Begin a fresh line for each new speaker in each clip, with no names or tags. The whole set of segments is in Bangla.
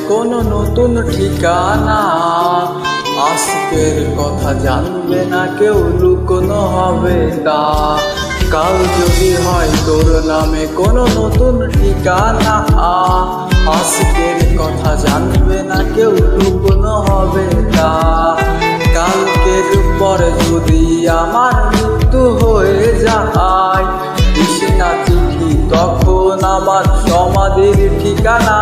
কোনো নতুন ঠিকানা। আজকের কথা জানবে না কেউ, লুকোনো হবে তা। কাল যদি হয় তোর নামে কোনো নতুন ঠিকানা, আজকের কথা জানবে না কেউ, লুকোনো হবে তা। কালকের পরে যদি আমার মৃত্যু হয়ে যায়, দিস না চিঠি তখন আমার সমাধির ঠিকানা।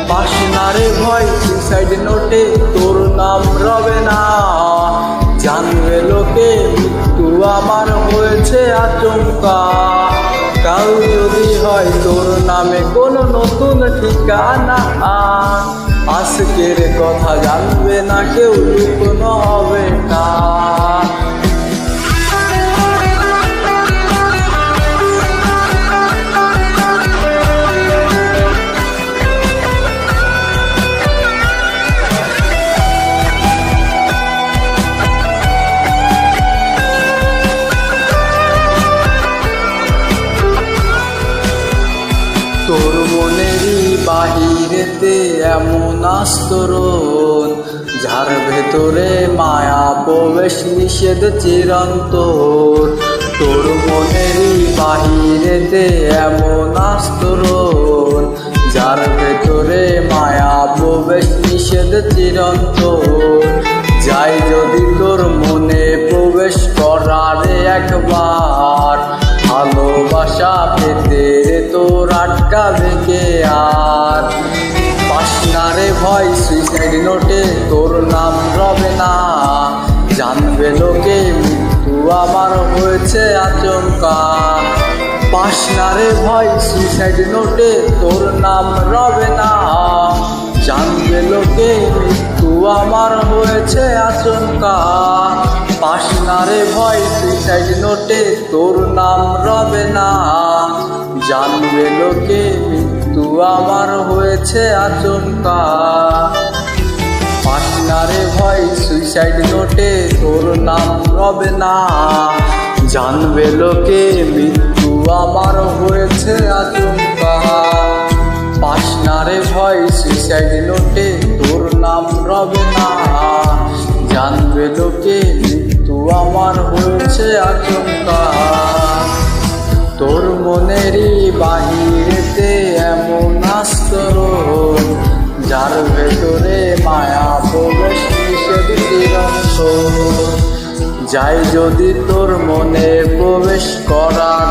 পাস না রে ভয় সুইসাইড নোটে তোর নাম রবে না। জানবে লোকে মৃত্যু আমার হয়েছে আচমকা। কাল যদি হয় তোর নামে কোনো নতুন ঠিকানা, আজকের কথা জানবে না কেউ, লুকোনো হবে না। তোর মনেরই বাহিরেতে এমন আস্তরণ, যার ভেতরে মায়া প্রবেশ নিষেধ চিরন্তন। তোর মনেরই বাহিরেতে এমন আস্তরণ, যার ভেতরে মায়া প্রবেশ নিষেধ চিরন্তন। যাই যদি তোর মনে প্রবেশ করারে একবার, ভালোবাসা পেতে তোর আটকাবে কে আর। পাস না রে ভয় সুইসাইড নোটে তোর নাম রবে না। জানবে লোকে মৃত্যু আমার হয়েছে আচমকা। পাস না রে ভয় সুইসাইড নোটে তোর নাম রবে না। জানবে লোকে মৃত্যু আমার হয়েছে আচমকা। পাস না রে ভয় সুইসাইড নোটে তোর নাম রবে না। জানবে লোকে মৃত্যু আমার হয়েছে আচমকা। পাস না রে ভয় সুইসাইড নোটে তোর নাম রবে না। জানবে লোকে মৃত্যু আমার হয়েছে আচমকা। পাস না রে ভয় সুইসাইড নোটে তোর নাম রবে না। জানবে লোকে মৃত্যু আমার হয়েছে আচমকা। তোর মনেরই বাহিরেতে এমন আস্তরণ, যার ভেতরে মায়া প্রবেশ নিষেধ চিরন্তন। যাই যদি তোর মনে প্রবেশ করার